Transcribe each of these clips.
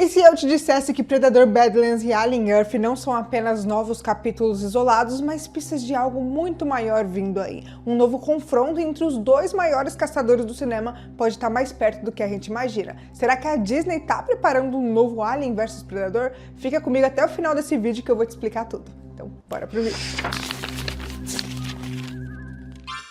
E se eu te dissesse que Predador Badlands e Alien Earth não são apenas novos capítulos isolados, mas pistas de algo muito maior vindo aí? Um novo confronto entre os dois maiores caçadores do cinema pode estar mais perto do que a gente imagina. Será que a Disney tá preparando um novo Alien vs Predador? Fica comigo até o final desse vídeo que eu vou te explicar tudo. Então, bora pro vídeo.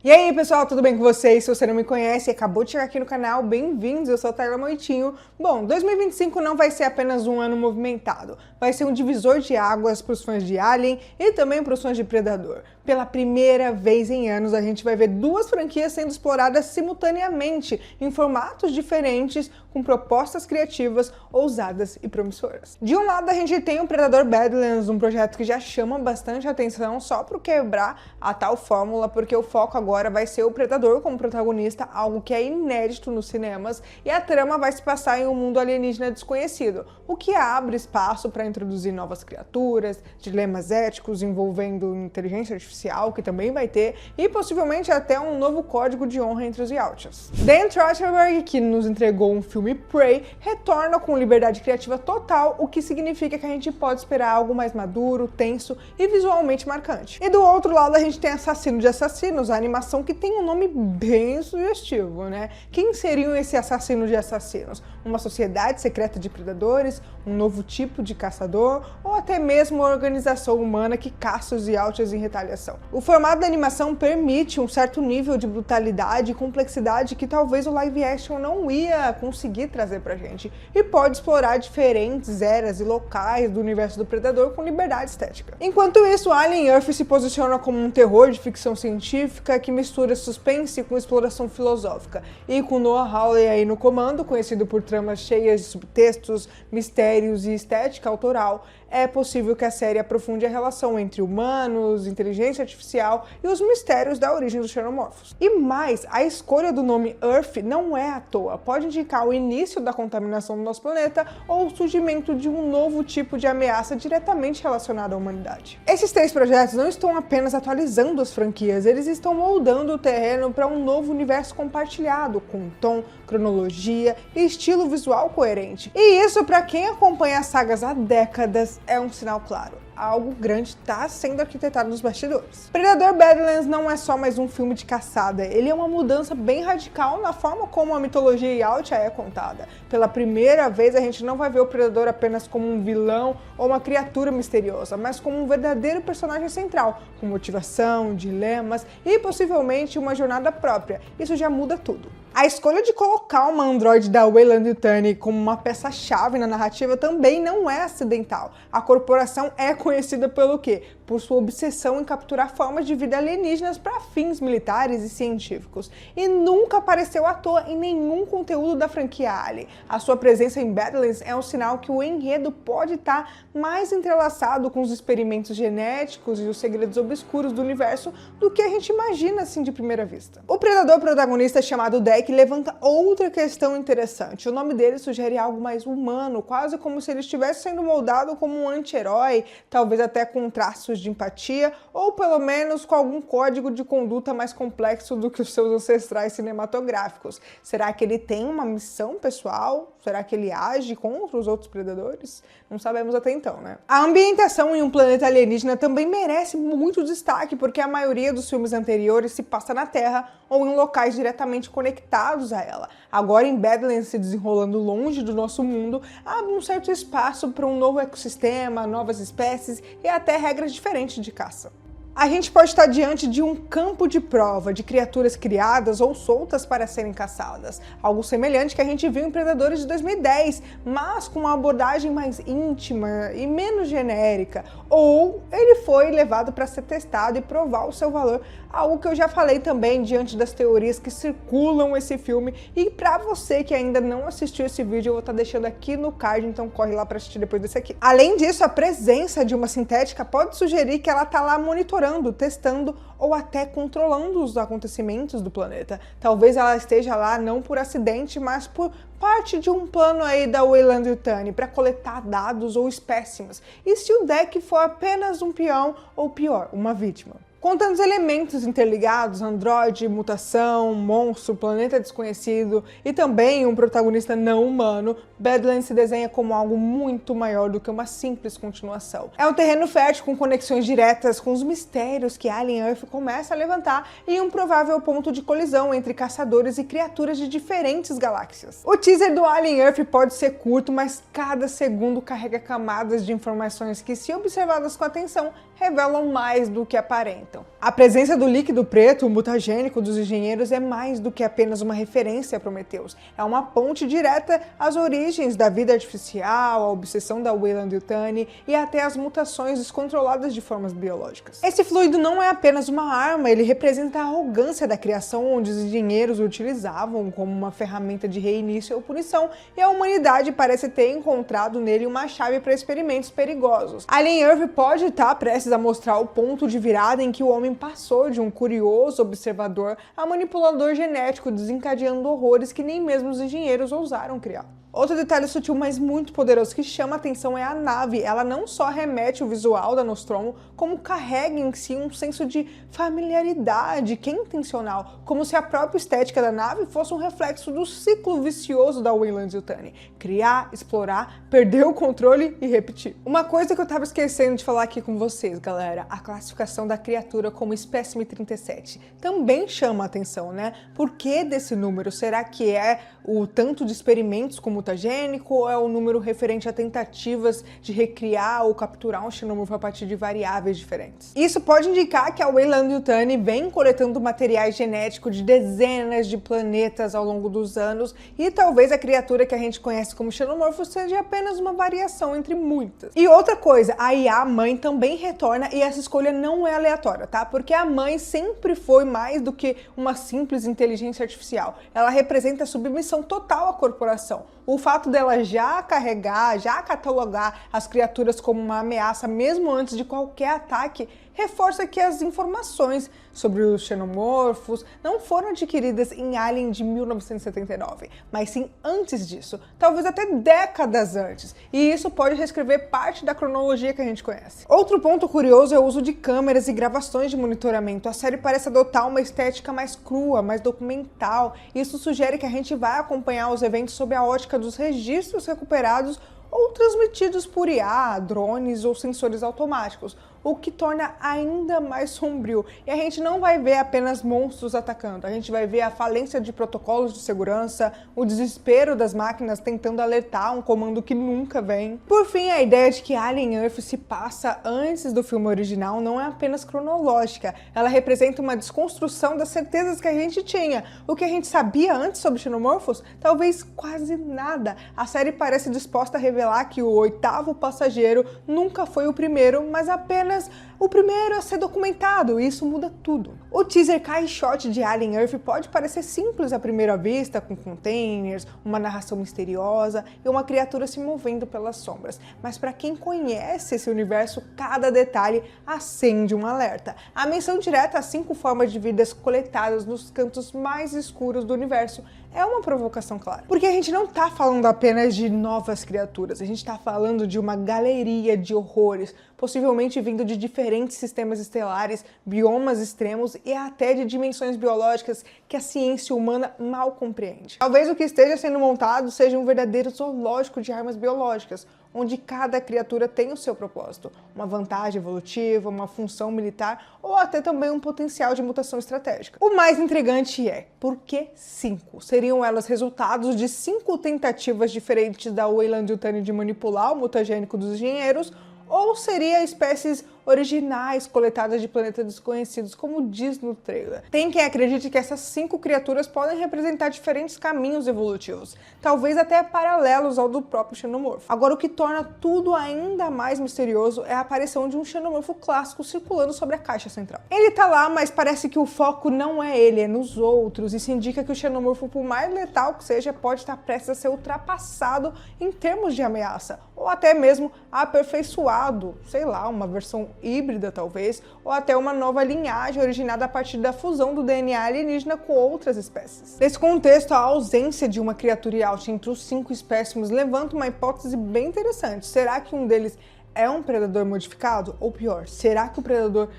E aí pessoal, tudo bem com vocês? Se você não me conhece e acabou de chegar aqui no canal, bem-vindos, eu sou a Tayla Moitinho. Bom, 2025 não vai ser apenas um ano movimentado, vai ser um divisor de águas para os fãs de Alien e também para os fãs de Predador. Pela primeira vez em anos, a gente vai ver duas franquias sendo exploradas simultaneamente, em formatos diferentes, com propostas criativas, ousadas e promissoras. De um lado, a gente tem o Predador Badlands, um projeto que já chama bastante atenção só para quebrar a tal fórmula, porque o foco agora vai ser o Predador como protagonista, algo que é inédito nos cinemas, e a trama vai se passar em um mundo alienígena desconhecido, o que abre espaço para introduzir novas criaturas, dilemas éticos envolvendo inteligência artificial, que também vai ter, e possivelmente até um novo código de honra entre os Yautjas. Dan Trachtenberg, que nos entregou um filme Prey, retorna com liberdade criativa total, o que significa que a gente pode esperar algo mais maduro, tenso e visualmente marcante. E do outro lado a gente tem Assassino de Assassinos, a animação que tem um nome bem sugestivo, né? Quem seriam esse assassino de assassinos? Uma sociedade secreta de predadores? Um novo tipo de caçador? Ou até mesmo uma organização humana que caça os Yautjas em retaliação? O formato da animação permite um certo nível de brutalidade e complexidade que talvez o live action não ia conseguir trazer pra gente, e pode explorar diferentes eras e locais do universo do Predador com liberdade estética. Enquanto isso, Alien Earth se posiciona como um terror de ficção científica que mistura suspense com exploração filosófica, e com Noah Hawley aí no comando, conhecido por tramas cheias de subtextos, mistérios e estética autoral, é possível que a série aprofunde a relação entre humanos, inteligência artificial e os mistérios da origem dos xenomorfos. E mais, a escolha do nome Earth não é à toa, pode indicar o início da contaminação do nosso planeta ou o surgimento de um novo tipo de ameaça diretamente relacionada à humanidade. Esses três projetos não estão apenas atualizando as franquias, eles estão moldando o terreno para um novo universo compartilhado, com tom, cronologia e estilo visual coerente. E isso, para quem acompanha as sagas há décadas, é um sinal claro. Algo grande está sendo arquitetado nos bastidores. Predador Badlands não é só mais um filme de caçada, ele é uma mudança bem radical na forma como a mitologia Yautja é contada. Pela primeira vez a gente não vai ver o Predador apenas como um vilão ou uma criatura misteriosa, mas como um verdadeiro personagem central, com motivação, dilemas e possivelmente uma jornada própria. Isso já muda tudo. A escolha de colocar uma androide da Weyland-Yutani como uma peça-chave na narrativa também não é acidental. A corporação é conhecida pelo quê? Por sua obsessão em capturar formas de vida alienígenas para fins militares e científicos. E nunca apareceu à toa em nenhum conteúdo da franquia Alien. A sua presença em Badlands é um sinal que o enredo pode estar mais entrelaçado com os experimentos genéticos e os segredos obscuros do universo do que a gente imagina assim de primeira vista. O predador protagonista chamado Deck levanta outra questão interessante. O nome dele sugere algo mais humano, quase como se ele estivesse sendo moldado como um anti-herói, talvez até com traços de empatia, ou pelo menos com algum código de conduta mais complexo do que os seus ancestrais cinematográficos. Será que ele tem uma missão pessoal? Será que ele age contra os outros predadores? Não sabemos até então, né? A ambientação em um planeta alienígena também merece muito destaque, porque a maioria dos filmes anteriores se passa na Terra ou em locais diretamente conectados a ela. Agora, em Badlands, se desenrolando longe do nosso mundo, abre um certo espaço para um novo ecossistema, novas espécies e até regras diferentes de caça. A gente pode estar diante de um campo de prova de criaturas criadas ou soltas para serem caçadas, algo semelhante que a gente viu em Predadores de 2010, mas com uma abordagem mais íntima e menos genérica, ou ele foi levado para ser testado e provar o seu valor, algo que eu já falei também diante das teorias que circulam esse filme, e para você que ainda não assistiu esse vídeo, eu vou estar deixando aqui no card, então corre lá para assistir depois desse aqui. Além disso, a presença de uma sintética pode sugerir que ela está lá monitorando, testando ou até controlando os acontecimentos do planeta. Talvez ela esteja lá não por acidente, mas por parte de um plano aí da Weyland-Yutani para coletar dados ou espécimes. E se o Deck for apenas um peão ou pior, uma vítima? Com tantos elementos interligados, androide, mutação, monstro, planeta desconhecido e também um protagonista não humano, Badlands se desenha como algo muito maior do que uma simples continuação. É um terreno fértil com conexões diretas com os mistérios que Alien Earth começa a levantar e um provável ponto de colisão entre caçadores e criaturas de diferentes galáxias. O teaser do Alien Earth pode ser curto, mas cada segundo carrega camadas de informações que, se observadas com atenção, revelam mais do que aparentam. A presença do líquido preto, o mutagênico dos engenheiros, é mais do que apenas uma referência a Prometheus. É uma ponte direta às origens da vida artificial, à obsessão da Weyland-Yutani e até às mutações descontroladas de formas biológicas. Esse fluido não é apenas uma arma, ele representa a arrogância da criação, onde os engenheiros o utilizavam como uma ferramenta de reinício ou punição, e a humanidade parece ter encontrado nele uma chave para experimentos perigosos. Alien Earth pode estar prestes a mostrar o ponto de virada em que o homem passou de um curioso observador a manipulador genético, desencadeando horrores que nem mesmo os engenheiros ousaram criar. Outro detalhe sutil, mas muito poderoso que chama a atenção é a nave. Ela não só remete o visual da Nostromo, como carrega em si um senso de familiaridade, que é intencional, como se a própria estética da nave fosse um reflexo do ciclo vicioso da Weyland-Yutani. Criar, explorar, perder o controle e repetir. Uma coisa que eu tava esquecendo de falar aqui com vocês, galera, a classificação da criatura como espécime 37 também chama a atenção, né? Por que desse número? Será que é o tanto de experimentos com mutagênico ou é o número referente a tentativas de recriar ou capturar um xenomorfo a partir de variáveis diferentes? Isso pode indicar que a Weyland-Yutani vem coletando materiais genéticos de dezenas de planetas ao longo dos anos e talvez a criatura que a gente conhece como xenomorfo seja apenas uma variação entre muitas. E outra coisa, a IA mãe também retorna e essa escolha não é aleatória, tá? Porque a mãe sempre foi mais do que uma simples inteligência artificial. Ela representa a submissão total à corporação. O fato dela já carregar, já catalogar as criaturas como uma ameaça mesmo antes de qualquer ataque, reforça que as informações sobre os xenomorfos não foram adquiridas em Alien de 1979, mas sim antes disso, talvez até décadas antes, e isso pode reescrever parte da cronologia que a gente conhece. Outro ponto curioso é o uso de câmeras e gravações de monitoramento. A série parece adotar uma estética mais crua, mais documental, e isso sugere que a gente vai acompanhar os eventos sob a ótica dos registros recuperados ou transmitidos por IA, drones ou sensores automáticos, o que torna ainda mais sombrio. E a gente não vai ver apenas monstros atacando, a gente vai ver a falência de protocolos de segurança, o desespero das máquinas tentando alertar um comando que nunca vem. Por fim, a ideia de que Alien Earth se passa antes do filme original não é apenas cronológica, ela representa uma desconstrução das certezas que a gente tinha. O que a gente sabia antes sobre xenomorfos? Talvez quase nada. A série parece disposta a revelar que o oitavo passageiro nunca foi o primeiro, mas apenas o primeiro a ser documentado, e isso muda tudo. O teaser Kai Shot de Alien Earth pode parecer simples à primeira vista, com containers, uma narração misteriosa e uma criatura se movendo pelas sombras, mas para quem conhece esse universo, cada detalhe acende um alerta. A menção direta a 5 formas de vidas coletadas nos cantos mais escuros do universo é uma provocação clara. Porque a gente não tá falando apenas de novas criaturas, a gente tá falando de uma galeria de horrores, possivelmente vindo de diferentes sistemas estelares, biomas extremos e até de dimensões biológicas que a ciência humana mal compreende. Talvez o que esteja sendo montado seja um verdadeiro zoológico de armas biológicas, onde cada criatura tem o seu propósito, uma vantagem evolutiva, uma função militar ou até também um potencial de mutação estratégica. O mais intrigante é, por que 5? Seriam elas resultados de 5 tentativas diferentes da Weyland-Yutani de manipular o mutagênico dos engenheiros, ou seria espécies originais coletadas de planetas desconhecidos, como diz no trailer? Tem quem acredite que essas 5 criaturas podem representar diferentes caminhos evolutivos, talvez até paralelos ao do próprio xenomorfo. Agora, o que torna tudo ainda mais misterioso é a aparição de um xenomorfo clássico circulando sobre a caixa central. Ele tá lá, mas parece que o foco não é ele, é nos outros. Isso indica que o xenomorfo, por mais letal que seja, pode estar prestes a ser ultrapassado em termos de ameaça, ou até mesmo aperfeiçoado, sei lá, uma versão híbrida talvez, ou até uma nova linhagem originada a partir da fusão do DNA alienígena com outras espécies. Nesse contexto, a ausência de uma criatura Yacht entre os 5 espécimes levanta uma hipótese bem interessante. Será que um deles é um predador modificado? Ou pior, será que o predador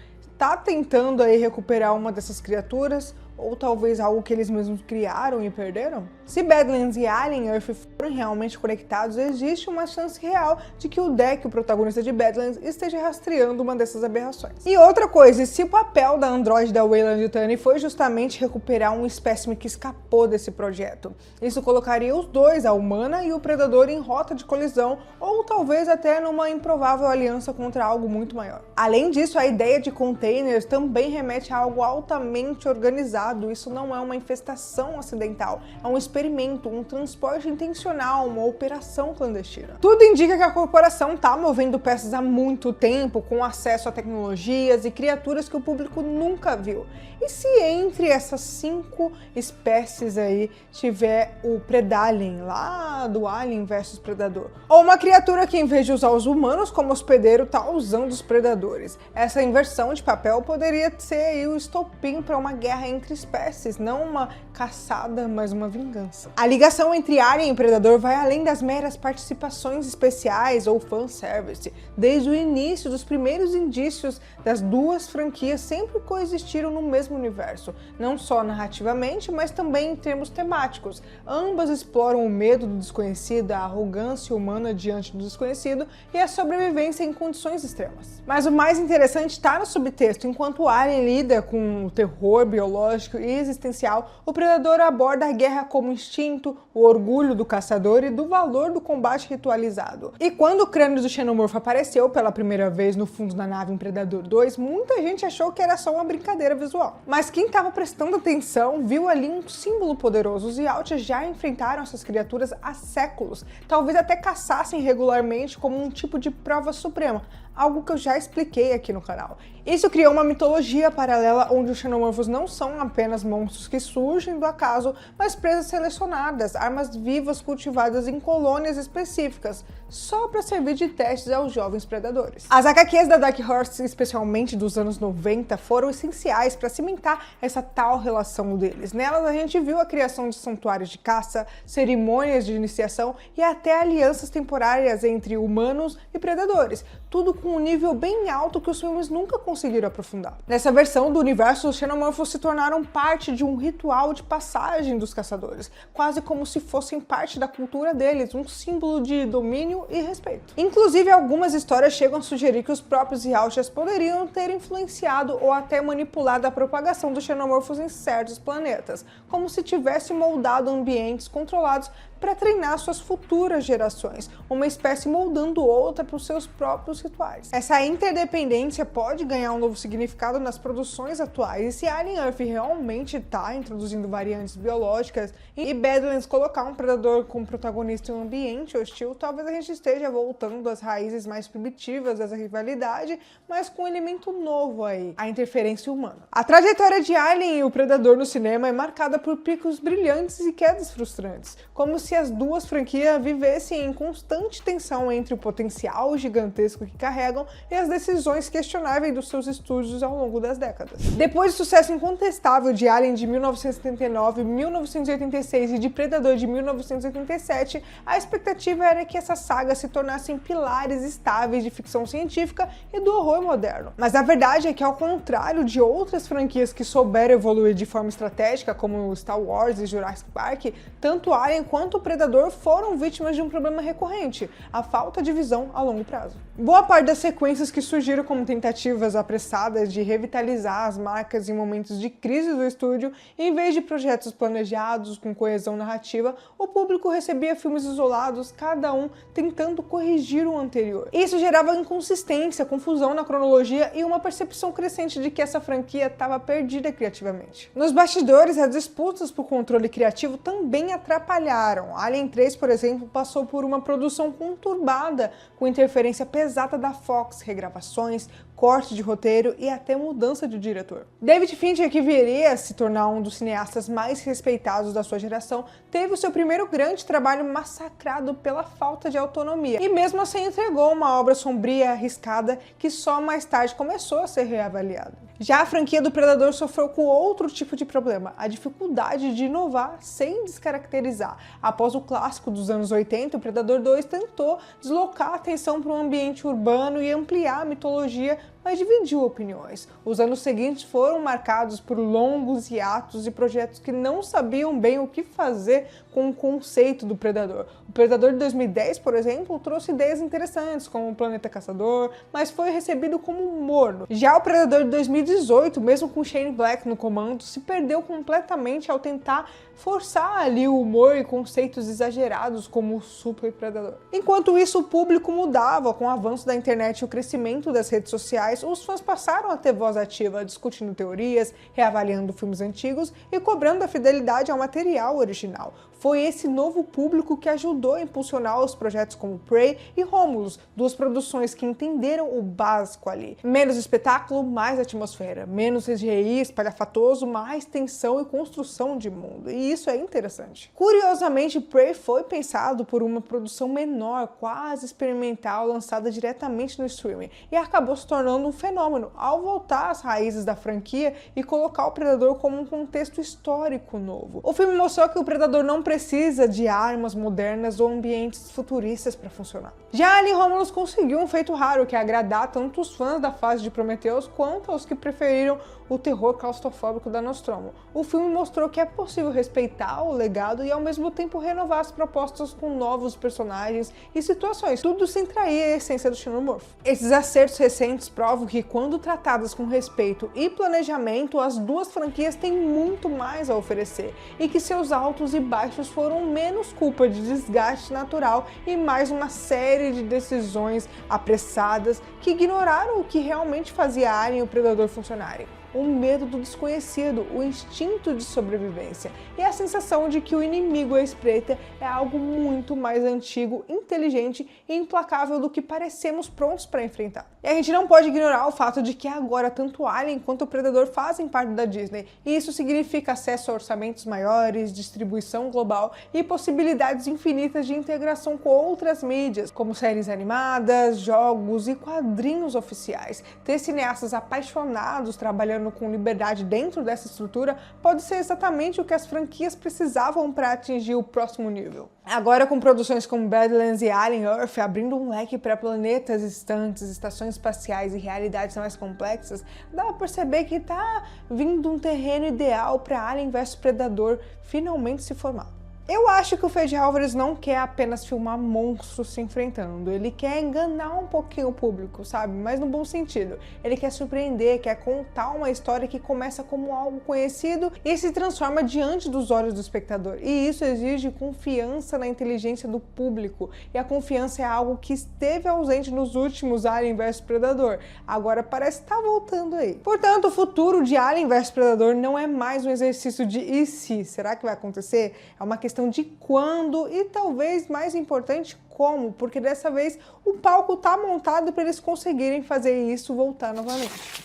tá tentando aí recuperar uma dessas criaturas? Ou talvez algo que eles mesmos criaram e perderam? Se Badlands e Alien Earth forem realmente conectados, existe uma chance real de que o Deck, o protagonista de Badlands, esteja rastreando uma dessas aberrações. E outra coisa, e se o papel da androide Weyland-Yutani foi justamente recuperar um espécime que escapou desse projeto? Isso colocaria os dois, a humana e o predador, em rota de colisão, ou talvez até numa improvável aliança contra algo muito maior. Além disso, a ideia de containers também remete a algo altamente organizado. Isso não é uma infestação acidental, é um experimento, um transporte intencional, uma operação clandestina. Tudo indica que a corporação está movendo peças há muito tempo, com acesso a tecnologias e criaturas que o público nunca viu. E se entre essas 5 espécies aí tiver o Predalien, lá do Alien versus Predador? Ou uma criatura que, em vez de usar os humanos como hospedeiro, tá usando os predadores? Essa inversão de papel poderia ser aí o estopim para uma guerra entre espécies, não uma caçada, mas uma vingança. A ligação entre Alien e Predador vai além das meras participações especiais ou fanservice. Desde o início, dos primeiros indícios das duas franquias sempre coexistiram no mesmo universo, não só narrativamente, mas também em termos temáticos. Ambas exploram o medo do desconhecido, a arrogância humana diante do desconhecido e a sobrevivência em condições extremas. Mas o mais interessante está no subtexto. Enquanto Alien lida com o terror biológico e existencial, o Predador aborda a guerra como instinto, o orgulho do caçador e do valor do combate ritualizado. E quando o crânio do Xenomorfo apareceu pela primeira vez no fundo da nave em Predador 2, muita gente achou que era só uma brincadeira visual. Mas quem estava prestando atenção viu ali um símbolo poderoso. Os Yautja já enfrentaram essas criaturas há séculos, talvez até caçassem regularmente como um tipo de prova suprema, algo que eu já expliquei aqui no canal. Isso criou uma mitologia paralela onde os xenomorfos não são apenas monstros que surgem do acaso, mas presas selecionadas, armas vivas cultivadas em colônias específicas, só para servir de testes aos jovens predadores. As HQs da Dark Horse, especialmente dos anos 90, foram essenciais para cimentar essa tal relação deles. Nelas a gente viu a criação de santuários de caça, cerimônias de iniciação e até alianças temporárias entre humanos e predadores, tudo com um nível bem alto que os filmes nunca conseguiram aprofundar. Nessa versão do universo, os xenomorfos se tornaram parte de um ritual de passagem dos caçadores, quase como se fossem parte da cultura deles, um símbolo de domínio e respeito. Inclusive, algumas histórias chegam a sugerir que os próprios Yautjas poderiam ter influenciado ou até manipulado a propagação dos xenomorfos em certos planetas, como se tivesse moldado ambientes controlados para treinar suas futuras gerações, uma espécie moldando outra para os seus próprios rituais. Essa interdependência pode ganhar um novo significado nas produções atuais, e se Alien Earth realmente está introduzindo variantes biológicas e Badlands colocar um predador como protagonista em um ambiente hostil, talvez a gente esteja voltando às raízes mais primitivas dessa rivalidade, mas com um elemento novo aí, a interferência humana. A trajetória de Alien e o Predador no cinema é marcada por picos brilhantes e quedas frustrantes, como se as duas franquias vivessem em constante tensão entre o potencial gigantesco que carregam e as decisões questionáveis dos seus estúdios ao longo das décadas. Depois do sucesso incontestável de Alien de 1979, 1986 e de Predador de 1987, a expectativa era que essas sagas se tornassem pilares estáveis de ficção científica e do horror moderno. Mas a verdade é que, ao contrário de outras franquias que souberam evoluir de forma estratégica, como Star Wars e Jurassic Park, tanto Alien quanto o Predador foram vítimas de um problema recorrente, a falta de visão a longo prazo. Boa parte das sequências que surgiram como tentativas apressadas de revitalizar as marcas em momentos de crise do estúdio, em vez de projetos planejados com coesão narrativa, o público recebia filmes isolados, cada um tentando corrigir o anterior. Isso gerava inconsistência, confusão na cronologia e uma percepção crescente de que essa franquia estava perdida criativamente. Nos bastidores, as disputas por controle criativo também atrapalharam. Alien 3, por exemplo, passou por uma produção conturbada, com interferência pesada da Fox, regravações, corte de roteiro e até mudança de diretor. David Fincher, que viria a se tornar um dos cineastas mais respeitados da sua geração, teve o seu primeiro grande trabalho massacrado pela falta de autonomia, e mesmo assim entregou uma obra sombria e arriscada que só mais tarde começou a ser reavaliada. Já a franquia do Predador sofreu com outro tipo de problema, a dificuldade de inovar sem descaracterizar. Após o clássico dos anos 80, o Predador 2 tentou deslocar a atenção para um ambiente urbano e ampliar a mitologia, mas dividiu opiniões. Os anos seguintes foram marcados por longos hiatos de projetos que não sabiam bem o que fazer com o conceito do Predador. O Predador de 2010, por exemplo, trouxe ideias interessantes, como o Planeta Caçador, mas foi recebido como morno. Já o Predador de 2018, mesmo com Shane Black no comando, se perdeu completamente ao tentar forçar ali o humor e conceitos exagerados como o Super Predador. Enquanto isso, o público mudava. Com o avanço da internet e o crescimento das redes sociais, os fãs passaram a ter voz ativa, discutindo teorias, reavaliando filmes antigos e cobrando a fidelidade ao material original. Foi esse novo público que ajudou a impulsionar os projetos como Prey e Romulus, duas produções que entenderam o básico ali. Menos espetáculo, mais atmosfera. Menos CGI espalhafatoso, mais tensão e construção de mundo. E isso é interessante. Curiosamente, Prey foi pensado por uma produção menor, quase experimental, lançada diretamente no streaming, e acabou se tornando um fenômeno ao voltar às raízes da franquia e colocar o Predador como um contexto histórico novo. O filme mostrou que o Predador não precisa de armas modernas ou ambientes futuristas para funcionar. Já ali, Romulus conseguiu um feito raro, que é agradar tanto os fãs da fase de Prometheus quanto aos que preferiram o terror claustrofóbico da Nostromo. O filme mostrou que é possível respeitar o legado e ao mesmo tempo renovar as propostas com novos personagens e situações, tudo sem trair a essência do xenomorfo. Esses acertos recentes provam que, quando tratadas com respeito e planejamento, as duas franquias têm muito mais a oferecer e que seus altos e baixos foram menos culpa de desgaste natural e mais uma série de decisões apressadas que ignoraram o que realmente fazia Alien e o Predador funcionarem. O medo do desconhecido, o instinto de sobrevivência e a sensação de que o inimigo à espreita é algo muito mais antigo, inteligente e implacável do que parecemos prontos para enfrentar. E a gente não pode ignorar o fato de que agora tanto Alien quanto o Predador fazem parte da Disney, e isso significa acesso a orçamentos maiores, distribuição global e possibilidades infinitas de integração com outras mídias, como séries animadas, jogos e quadrinhos oficiais. Ter cineastas apaixonados trabalhando com liberdade dentro dessa estrutura pode ser exatamente o que as franquias precisavam para atingir o próximo nível. Agora, com produções como Badlands e Alien Earth abrindo um leque para planetas distantes, estações espaciais e realidades mais complexas, dá para perceber que tá vindo um terreno ideal para Alien vs Predador finalmente se formar. Eu acho que o Fede Alvarez não quer apenas filmar monstros se enfrentando, ele quer enganar um pouquinho o público, sabe? Mas no bom sentido. Ele quer surpreender, quer contar uma história que começa como algo conhecido e se transforma diante dos olhos do espectador. E isso exige confiança na inteligência do público, e a confiança é algo que esteve ausente nos últimos Alien vs Predador. Agora parece estar voltando aí. Portanto, o futuro de Alien vs Predador não é mais um exercício de e se? Será que vai acontecer? É uma questão de quando e, talvez mais importante, como, porque dessa vez o palco tá montado para eles conseguirem fazer isso voltar novamente.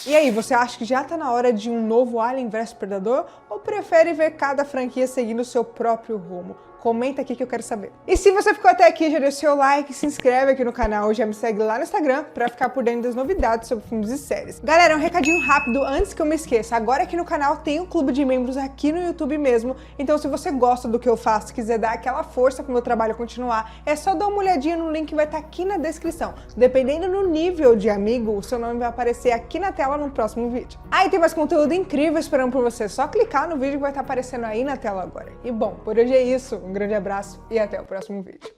E aí, você acha que já tá na hora de um novo Alien vs Predador ou prefere ver cada franquia seguindo o seu próprio rumo? Comenta aqui que eu quero saber. E se você ficou até aqui, já deixa o seu like, se inscreve aqui no canal, já me segue lá no Instagram pra ficar por dentro das novidades sobre filmes e séries. Galera, um recadinho rápido antes que eu me esqueça. Agora aqui no canal tem um clube de membros aqui no YouTube mesmo, então se você gosta do que eu faço e quiser dar aquela força pro meu trabalho continuar, é só dar uma olhadinha no link que vai estar aqui na descrição. Dependendo do nível de amigo, o seu nome vai aparecer aqui na tela no próximo vídeo. Aí tem mais conteúdo incrível esperando por você, só clicar no vídeo que vai estar aparecendo aí na tela agora. E bom, por hoje é isso. Um grande abraço e até o próximo vídeo.